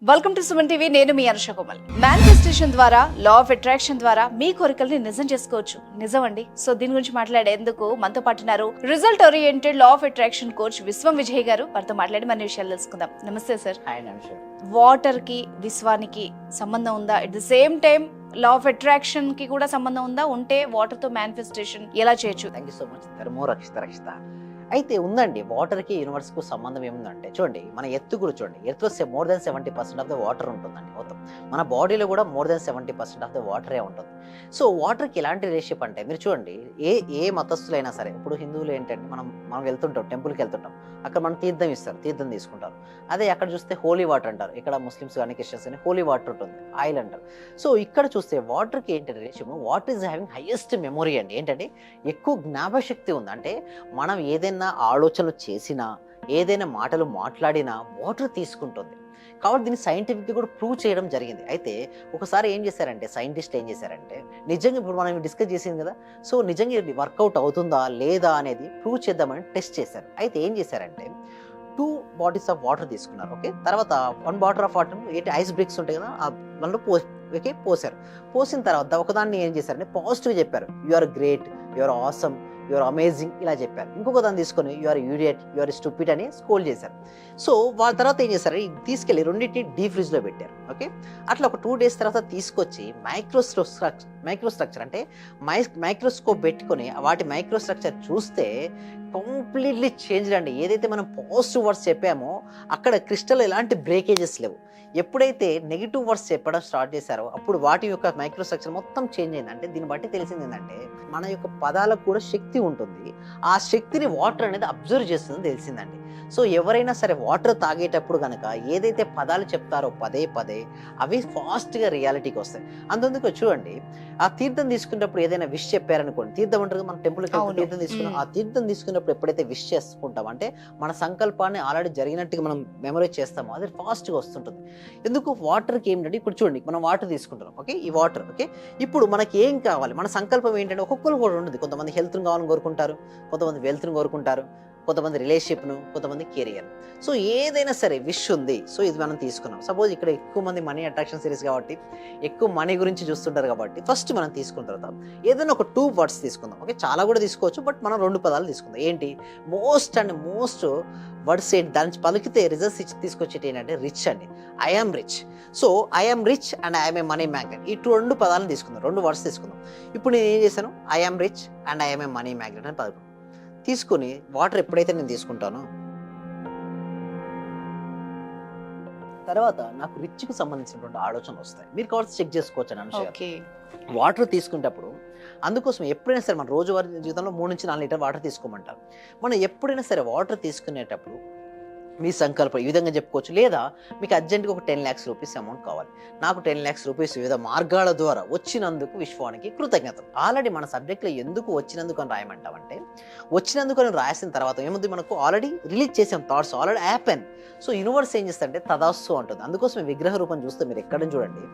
Welcome to Suman TV. నేను మీ Anusha Komal. Manifestation ద్వారా, లా of attraction ద్వారా మీ కోరికల్ని నిజం చేసుకోవచ్చు. నిజం అండి. సో దీని గురించి మాట్లాడేందుకు మనతో పాటున్నారు result oriented law of attraction coach Vishwam Vijay garu. వారితో మాట్లాడి మన విషయాలు తెలుసుకుందాం. నమస్తే సార్. వాటర్ కి విశ్వానికి సంబంధం ఉందా? At the same time law of attraction కి కూడా సంబంధం ఉందా? ఉంటే వాటర్ తో మేనిఫెస్టేషన్ ఎలా చేయొచ్చు? Thank you so much. ధర్మో రక్షిత అయితే ఉందండి. వాటర్కి యూనివర్స్కు సంబంధం ఏముందంటే చూడండి, మన ఎత్తు కూడా చూడండి, ఎత్తులో more than 70% of the water ఉంటుందండి. మొత్తం మన బాడీలో కూడా మోర్ దెన్ 70% ఆఫ్ ద వాటరే ఉంటుంది. సో వాటర్కి ఎలాంటి రిలేషన్షిప్ అంటే మీరు చూడండి, ఏ మతస్థులైనా సరే, ఇప్పుడు హిందువులు ఏంటంటే మనం వెళ్తుంటాం, టెంపుల్కి వెళ్తుంటాం, అక్కడ మనం తీర్థం ఇస్తారు, తీర్థం తీసుకుంటారు. అదే అక్కడ చూస్తే హోలీ వాటర్ అంటారు. ఇక్కడ ముస్లిమ్స్ కానీ క్రిస్టియన్స్ కానీ హోలీ వాటర్ ఉంటుంది, ఆయిల్ అంటారు. సో ఇక్కడ చూస్తే వాటర్కి ఏంటి relation? Water is having highest memory అండి. ఏంటంటే ఎక్కువ జ్ఞాపశక్తి ఉంది. అంటే మనం ఏదైనా ఆలోచనలు చేసినా, ఏదైనా మాటలు మాట్లాడినా వాటర్ తీసుకుంటుంది. కాబట్టి దీన్ని సైంటిఫిక్గా కూడా ప్రూవ్ చేయడం జరిగింది. అయితే ఒకసారి ఏం చేశారంటే సైంటిస్ట్ ఏం చేశారంటే, నిజంగా ఇప్పుడు మనం డిస్కస్ చేసింది కదా, సో నిజంగా ఇది వర్కౌట్ అవుతుందా లేదా అనేది ప్రూవ్ చేద్దామని టెస్ట్ చేశారు. అయితే ఏం చేశారంటే 2 బాటిల్స్ ఆఫ్ వాటర్ తీసుకున్నారు. ఓకే, తర్వాత 1 బాటిల్ ఆఫ్ వాటర్ ఏంటి ఐస్ బ్రేక్స్ ఉంటాయి కదా, దానిలో పోసారు. పోసిన తర్వాత ఒకదాన్ని ఏం చేశారంటే పాజిటివ్ చెప్పారు, you are great, you are awesome, you are amazing ఇలా చెప్పారు. ఇంకొక దాన్ని తీసుకొని you are idiot, you are stupid అని స్కోల్ చేశారు. సో వాళ్ళ తర్వాత ఏం చేశారు, తీసుకెళ్ళి రెండింటిని డీప్ ఫ్రిడ్జ్లో పెట్టారు. ఓకే, అట్లా ఒక 2 డేస్ తర్వాత తీసుకొచ్చి మైక్రోస్ట్రక్చర్ అంటే మైక్రోస్కోప్ పెట్టుకొని వాటి మైక్రోస్ట్రక్చర్ చూస్తే కంప్లీట్లీ చేంజ్ అండి. ఏదైతే మనం పాజిటివ్ వర్డ్స్ చెప్పామో అక్కడ క్రిస్టల్ ఎలాంటి బ్రేకేజెస్ లేవు. ఎప్పుడైతే నెగిటివ్ వర్డ్స్ చెప్పడం స్టార్ట్ చేశారో అప్పుడు వాటి యొక్క మైక్రోస్ట్రక్చర్ మొత్తం చేంజ్ అయింది. అంటే దీన్ని బట్టి తెలిసింది ఏంటంటే మన యొక్క పదాలకు కూడా శక్తి ఉంటుంది. ఆ శక్తిని వాటర్ అనేది అబ్జర్వ్ చేస్తుందని తెలిసిందండి. సో ఎవరైనా సరే వాటర్ తాగేటప్పుడు కనుక ఏదైతే పదాలు చెప్తారో పదే పదే అవి ఫాస్ట్గా రియాలిటీకి వస్తాయి. అందుకు చూడండి, ఆ తీర్థం తీసుకున్నప్పుడు ఏదైనా విష్ చెప్పారనుకోండి, తీర్థం అంటారు మన టెంపుల్కి తీర్థం తీసుకున్నాం, ఆ తీర్థం తీసుకున్నప్పుడు ఎప్పుడైతే విష్ చేసుకుంటాం అంటే మన సంకల్పాన్ని ఆల్రెడీ జరిగినట్టుగా మనం మెమరైజ్ చేస్తామో అది ఫాస్ట్గా వస్తుంటుంది. ఎందుకు వాటర్కి ఏంటంటే ఇప్పుడు చూడండి, మనం వాటర్ తీసుకుంటున్నాం. ఓకే, ఈ వాటర్ ఓకే, ఇప్పుడు మనకి ఏం కావాలి, మన సంకల్పం ఏంటంటే ఒక్కొక్కరు కూడా ఉండదు. కొంతమంది హెల్త్ని కావాలని కోరుకుంటారు, కొంతమంది వెల్త్ని కోరుకుంటారు, కొంతమంది రిలేషన్షిప్ను, కొంతమంది కెరియర్. సో ఏదైనా సరే విష్ ఉంది. సో ఇది మనం తీసుకున్నాం. సపోజ్ ఇక్కడ ఎక్కువ మంది మనీ అట్రాక్షన్ సిరీస్ కాబట్టి ఎక్కువ మనీ గురించి చూస్తుంటారు కాబట్టి ఫస్ట్ మనం తీసుకున్న తర్వాత ఏదైనా ఒక 2 వర్డ్స్ తీసుకుందాం. ఓకే, చాలా కూడా తీసుకోవచ్చు, బట్ మనం 2 పదాలు తీసుకుందాం. ఏంటి మోస్ట్ వర్డ్స్ ఏంటి, దాని పలికితే రిజల్ట్స్ తీసుకొచ్చేటి ఏంటంటే రిచ్ అండి. I am rich. So I am rich and I am a money magnet. ఈ 2 పదాలను తీసుకుందాం, 2 వర్డ్స్ తీసుకుందాం. ఇప్పుడు నేను ఏం చేశాను, I am rich and I am a money magnet అని పదం తీసుకుని వాటర్ ఎప్పుడైతే నేను తీసుకుంటానో తర్వాత నాకు రిచ్కి సంబంధించినటువంటి ఆలోచనలు వస్తాయి. మీరు కావాల్సి చెక్ చేసుకోవచ్చు అని అనుష. వాటర్ తీసుకునేటప్పుడు అందుకోసం ఎప్పుడైనా సరే మన రోజువారీ జీవితంలో 3 నుంచి 4 లీటర్ వాటర్ తీసుకోమంటారు. మనం ఎప్పుడైనా సరే వాటర్ తీసుకునేటప్పుడు మీ సంకల్పం ఈ విధంగా చెప్పుకోవచ్చు. లేదా మీకు అర్జెంట్గా ఒక 10 lakhs రూపీస్ అమౌంట్ కావాలి, నాకు 10 lakhs రూపీస్ వివిధ మార్గాల ద్వారా వచ్చినందుకు విశ్వానికి కృతజ్ఞతలు. ఆల్రెడీ మన సబ్జెక్ట్లో ఎందుకు వచ్చినందుకు అని రాయమంటామంటే, వచ్చినందుకు అని రాసిన తర్వాత ఏముంది, మనకు ఆల్రెడీ రిలీజ్ చేసాం, thoughts already happen. So universe ఏం చేస్తుంటే తదాస్తు అంటుంది. అందుకోసం విగ్రహ రూపం చూస్తే మీరు ఎక్కడ చూడండి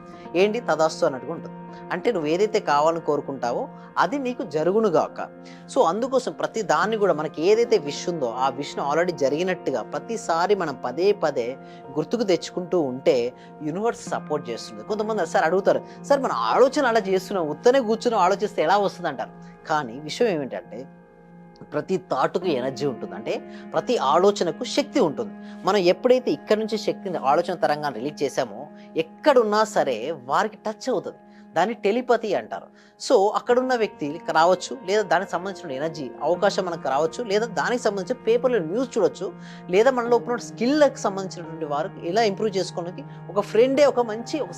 ఏంటి తదాస్తు అన్నట్టుగా ఉంటుంది. అంటే నువ్వు ఏదైతే కావాలని కోరుకుంటావో అది నీకు జరుగునుగాక. సో అందుకోసం ప్రతి దాన్ని కూడా మనకి ఏదైతే విష్ ఉందో ఆ విష్ను ఆల్రెడీ జరిగినట్టుగా ప్రతిసారి మనం పదే పదే గుర్తుకు తెచ్చుకుంటూ ఉంటే యూనివర్స్ సపోర్ట్ చేస్తుంది. కొంతమంది సార్ అడుగుతారు, సార్ మన ఆలోచన అలా చేస్తున్నాం, ఉత్తనే కూర్చుని ఆలోచిస్తే ఎలా వస్తుంది అంటారు. కానీ విషయం ఏమిటంటే ప్రతి థాట్కు ఎనర్జీ ఉంటుంది. అంటే ప్రతి ఆలోచనకు శక్తి ఉంటుంది. మనం ఎప్పుడైతే ఇక్కడ నుంచి శక్తిని ఆలోచన తరంగాన్ని రిలీజ్ చేసామో ఎక్కడున్నా సరే వారికి టచ్ అవుతుంది. దాన్ని టెలిపతి అంటారు. సో అక్కడున్న వ్యక్తి రావచ్చు, లేదా దానికి సంబంధించిన ఎనర్జీ అవకాశం మనకు రావచ్చు, లేదా దానికి సంబంధించిన పేపర్లో న్యూస్ చూడొచ్చు, లేదా మనలో ఉన్న స్కిల్కి సంబంధించినటువంటి వారు ఎలా ఇంప్రూవ్ చేసుకోవడానికి ఒక ఫ్రెండే ఒక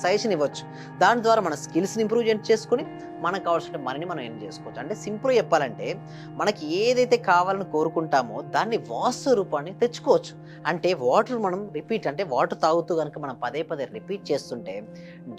సజెషన్ ఇవ్వచ్చు. దాని ద్వారా మన స్కిల్స్ని ఇంప్రూవ్ చేసుకొని మనకు కావాల్సిన మనీని మనం ఏం చేసుకోవచ్చు. అంటే సింపుల్గా చెప్పాలంటే మనకి ఏదైతే కావాలని కోరుకుంటామో దాన్ని వాస్తవ రూపాన్ని తెచ్చుకోవచ్చు. అంటే వాటర్ మనం వాటర్ తాగుతూ కనుక మనం పదే పదే రిపీట్ చేస్తుంటే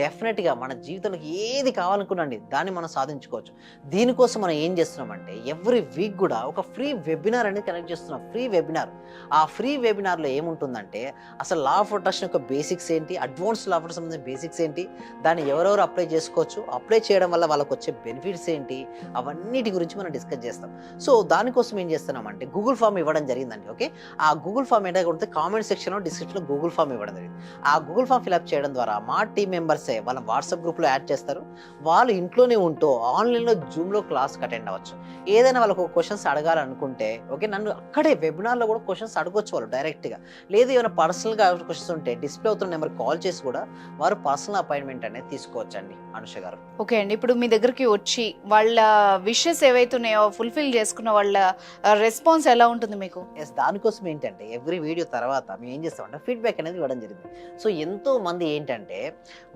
డెఫినెట్గా మన జీవితంలో ఏది కావాలనుకున్నాండి దాన్ని మనం సాధించుకోవచ్చు. దీనికోసం మనం ఏం చేస్తున్నామంటే ఎవ్రీ వీక్ కూడా ఒక ఫ్రీ వెబినార్ అనేది కనెక్ట్ చేస్తున్నాం. Free webinar. ఆ ఫ్రీ వెబినార్లో ఏముంటుందంటే అసలు లా ఆఫ్ అట్రాక్షన్ యొక్క బేసిక్స్ ఏంటి, అడ్వాన్స్ లా ఆఫ్ అట్రాక్షన్ సంబంధించిన బేసిక్స్ ఏంటి, దాన్ని ఎవరెవరు అప్లై చేసుకోవచ్చు, అప్లై చేయడం వల్ల వాళ్ళకి వచ్చే బెనిఫిట్స్ ఏంటి, అవన్నిటి గురించి మనం డిస్కస్ చేస్తాం. సో దానికోసం ఏం చేస్తున్నామంటే గూగుల్ ఫామ్ ఇవ్వడం జరిగిందండి. ఓకే, ఆ గూగుల్ ఫామ్ ఏంటంటే కామెంట్ సెక్షన్లో డిస్క్రిప్షన్లో గూగుల్ ఫామ్ ఇవ్వడం జరిగింది. ఆ గూగుల్ ఫామ్ ఫిల్అప్ చేయడం ద్వారా మా టీం మెంబర్సే వాళ్ళ వాట్సాప్ గ్రూప్లో యాడ్ చేస్తారు. వాళ్ళు ఇంట్లోనే ఉంటూ ఆన్లైన్లో జూమ్లో క్లాస్కి అటెండ్ అవ్వచ్చు. ఏదైనా వాళ్ళకు క్వశ్చన్స్ అడగాలనుకుంటే ఓకే, నన్ను అక్కడే వెబినార్లో కూడా క్వశ్చన్స్ అడగొచ్చు వాళ్ళు డైరెక్ట్గా. లేదు ఏమైనా పర్సనల్గా క్వశ్చన్స్ ఉంటే డిస్ప్లే అవుతున్న నెంబర్ కాల్ చేసి కూడా వారు పర్సనల్ అపాయింట్మెంట్ అనేది తీసుకోవచ్చు అండి. అనుష గారు, ఓకే అండి, ఇప్పుడు మీ దగ్గరికి వచ్చి వాళ్ళ విషెస్ ఏవైతున్నాయో ఫుల్ఫిల్ చేసుకున్న వాళ్ళ రెస్పాన్స్ ఎలా ఉంటుంది మీకు? ఎస్, దానికోసం ఏంటంటే ఎవ్రీ వీడియో తర్వాత మేము ఏం చేస్తామంటే ఫీడ్బ్యాక్ అనేది ఇవ్వడం జరిగింది. సో ఎంతో మంది ఏంటంటే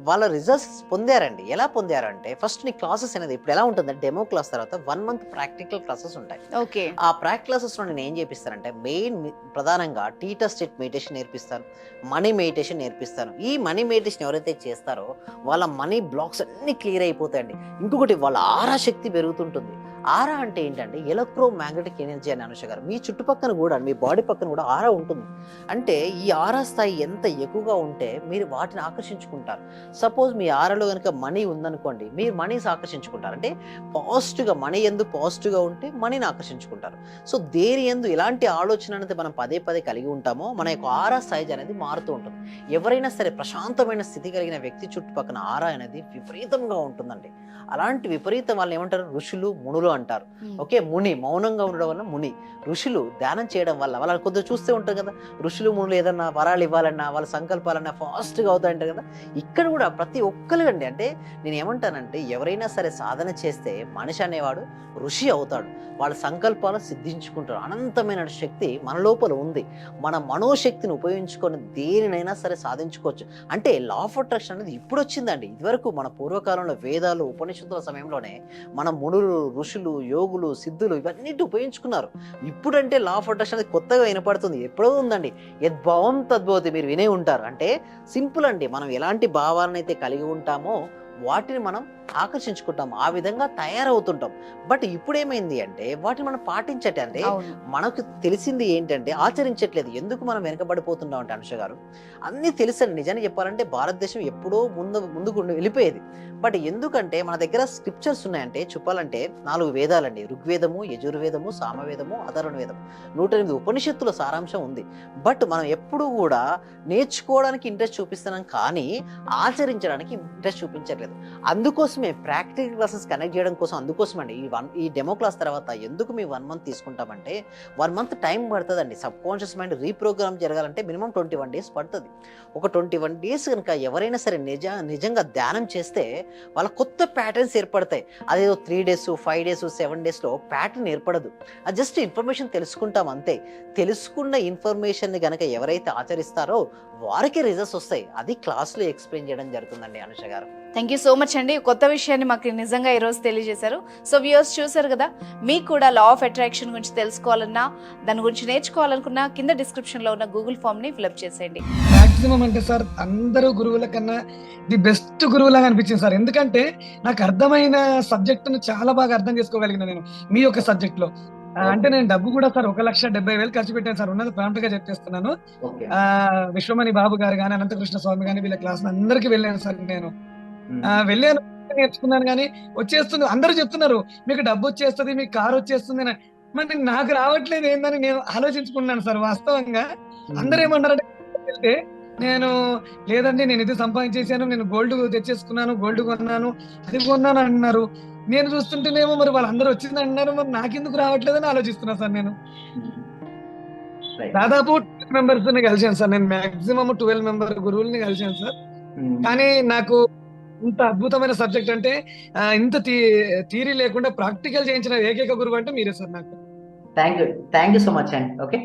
వాళ్ళ రిజల్ట్స్ పొందారండి. ఎలా పొందారంటే ఫస్ట్ నీ క్లాసెస్ అనేది ఇప్పుడు ఎలా ఉంటుందంటే డెమో క్లాస్ తర్వాత 1 month ప్రాక్టికల్ క్లాసెస్ ఉంటాయి. ఓకే, ఆ ప్రాక్టికల్ క్లాసెస్లో నేను ఏం చేపిస్తానంటే మెయిన్ ప్రధానంగా టీటా స్టేట్ మెడిటేషన్ నేర్పిస్తాను, మనీ మెడిటేషన్ నేర్పిస్తాను. ఈ మనీ మెడిటేషన్ ఎవరైతే చేస్తారో వాళ్ళ మనీ బ్లాక్స్ అన్ని క్లియర్ అయిపోతాయండి. ఇంకొకటి వాళ్ళ ఆరా శక్తి పెరుగుతుంటుంది. ఆరా అంటే ఏంటంటే ఎలక్ట్రో మ్యాగ్నెటిక్ ఎనర్జీ అని అనుష గారు, మీ చుట్టుపక్కల కూడా మీ బాడీ పక్కన కూడా ఆరా ఉంటుంది. అంటే ఈ ఆరా స్థాయి ఎంత ఎక్కువగా ఉంటే మీరు వాటిని ఆకర్షించుకుంటారు. సపోజ్ మీ ఆరాలో కనుక మనీ ఉందనుకోండి, మీరు మనీస్ ఆకర్షించుకుంటారు. అంటే పాజిటివ్గా మనీ ఎందు పాజిటివ్గా ఉంటే మనీని ఆకర్షించుకుంటారు. సో దేని ఎందు ఎలాంటి ఆలోచన అనేది మనం పదే పదే కలిగి ఉంటామో మన యొక్క ఆరా సైజ్ అనేది మారుతూ ఉంటుంది. ఎవరైనా సరే ప్రశాంతమైన స్థితి కలిగిన వ్యక్తి చుట్టుపక్కల ఆరా అనేది విపరీతంగా ఉంటుందండి. అలాంటి విపరీతం వాళ్ళని ఏమంటారు, ఋషులు మునులు అంటారు. ఓకే, ముని మౌనంగా ఉండడం వల్ల ముని. ఋషులు ధ్యానం చేయడం వల్ల వాళ్ళని కొద్దిగా చూస్తూ ఉంటారు కదా, ఋషులు మునులు ఏదన్నా వరాలు ఇవ్వాలన్నా వాళ్ళ సంకల్పాలన్నా ఫాస్ట్గా అవుతాయంటారు కదా. ఇక్కడ కూడా ప్రతి ఒక్కరు అండి, అంటే నేను ఏమంటానంటే ఎవరైనా సరే సాధన చేస్తే మనిషి అనేవాడు ఋషి అవుతాడు. వాళ్ళ సంకల్పాలు సిద్ధించుకుంటారు. అనంతమైన శక్తి మన లోపల ఉంది. మన మనోశక్తిని ఉపయోగించుకొని దేనినైనా సరే సాధించుకోవచ్చు. అంటే లా ఆఫ్ అట్రాక్షన్ అనేది ఇప్పుడు వచ్చిందండి. ఇదివరకు మన పూర్వకాలంలో వేదాలు ఉపనిషత్తుల సమయంలోనే మన మునులు, ఋషులు, యోగులు, సిద్ధులు ఇవన్నిటి ఉపయోగించుకున్నారు. ఇప్పుడంటే లా ఆఫ్ అట్రాక్షన్ అనేది కొత్తగా వినపడుతుంది. ఎప్పుడో ఉందండి. యద్భావం తద్భవతి, మీరు వినే ఉంటారు. అంటే సింపుల్ అండి, మనం ఎలాంటి భావాలను అయితే కలిగి ఉంటామో వాటిని మనం ఆకర్షించుకుంటాం, ఆ విధంగా తయారవుతుంటాం. బట్ ఇప్పుడు ఏమైంది అంటే వాటిని మనం పాటించట్టే, అంటే మనకు తెలిసింది ఏంటంటే ఆచరించట్లేదు. ఎందుకు మనం వెనకబడిపోతున్నాం అంటే అనుష గారు, అన్నీ తెలుసండి. నిజాన్ని చెప్పాలంటే భారతదేశం ఎప్పుడో ముందుకు వెళ్ళిపోయేది. బట్ ఎందుకంటే మన దగ్గర స్క్రిప్చర్స్ ఉన్నాయంటే చెప్పాలంటే 4 వేదాలండి, ఋగ్వేదము, యజుర్వేదము, సామవేదము, అథర్వణ వేదము, 108 ఉపనిషత్తుల సారాంశం ఉంది. బట్ మనం ఎప్పుడు కూడా నేర్చుకోవడానికి ఇంట్రెస్ట్ చూపిస్తున్నాం కానీ ఆచరించడానికి ఇంట్రెస్ట్ చూపించట్లేదు. అందుకోసమే ప్రాక్టికల్ క్లాసెస్ కనెక్ట్ చేయడం కోసం, అందుకోసం అండి ఈ డెమో క్లాస్ తర్వాత ఎందుకు మేము 1 month తీసుకుంటామంటే 1 month టైం పడుతుందండి. సబ్ కాన్షియస్ మైండ్ రీప్రోగ్రామ్ జరగాలంటే మినిమం 21 days పడుతుంది. ఒక 21 days కనుక ఎవరైనా సరే నిజంగా ధ్యానం చేస్తే వాళ్ళ కొత్త ప్యాటర్న్స్ ఏర్పడతాయి. అదేదో 3 days, 5 days, 7 daysలో ప్యాటర్న్ ఏర్పడదు. అది జస్ట్ ఇన్ఫర్మేషన్ తెలుసుకుంటాం అంతే. తెలుసుకున్న ఇన్ఫర్మేషన్ని కనుక ఎవరైతే ఆచరిస్తారో వారికి రిజల్ట్స్ వస్తాయి. అది క్లాస్లో ఎక్స్ప్లెయిన్ చేయడం జరుగుతుందండి అనుష గారు. థ్యాంక్ యూ సో మచ్ అండి, కొత్త విషయాన్ని మాకు నిజంగా ఈరోజు తెలియజేశారు. సో వ్యూవర్స్ చూసారు కదా, మీకు కూడా లా ఆఫ్ అట్రాక్షన్ గురించి తెలుసుకోవాలన్నా దాని గురించి నేర్చుకోవాలనుకున్నా కింద డిస్క్రిప్షన్లో ఉన్న గూగుల్ ఫామ్ని ఫిల్అప్ చేసేయండి. మాక్సిమం అంటే సార్ అందరూ గురువుల కన్నా ది బెస్ట్ గురువులాగా అనిపించింది సార్. ఎందుకంటే నాకు అర్థమైన సబ్జెక్టును చాలా బాగా అర్థం చేసుకోగలిగిన నేను మీ యొక్క సబ్జెక్ట్ లో. అంటే నేను డబ్బు కూడా సార్ 1,70,000 ఖర్చు పెట్టాను సార్. ఉన్నది ప్రాంప్ట్ గా చెప్పేస్తున్నాను. విశ్వమణి బాబు గారు కానీ, అనంతకృష్ణ స్వామి కానీ, వీళ్ళ క్లాస్ అందరికి వెళ్ళాను సార్. నేను వెళ్ళాను, నేర్చుకున్నాను, కానీ వచ్చేస్తుంది. అందరూ చెప్తున్నారు మీకు డబ్బు వచ్చేస్తుంది, మీకు కారు వచ్చేస్తుంది అని. మరి నాకు రావట్లేదు ఏందని నేను ఆలోచించుకున్నాను సార్. వాస్తవంగా అందరూ ఏమన్నారంటే వెళ్తే నేను లేదండి నేను ఇది సంపాదించేసాను, నేను గోల్డ్ తెచ్చేసుకున్నాను, గోల్డ్ కొన్నాను, అది కొన్నాను అంటున్నారు. నేను చూస్తుంటేనేమో మరి వాళ్ళందరూ వచ్చింది అంటున్నారు, మరి నాకెందుకు రావట్లేదని ఆలోచిస్తున్నా సార్. నేను దాదాపు 12 members కలిసాను సార్. నేను మాక్సిమం 12 member గురువుల్ని కలిసాను సార్. కానీ నాకు ఇంత అద్భుతమైన సబ్జెక్ట్ అంటే ఇంత థియరీ లేకుండా ప్రాక్టికల్ చేయించిన ఏకైక గురువు అంటే మీరే సార్ నాకు. థ్యాంక్ యూ సో మచ్ అండి. ఓకే.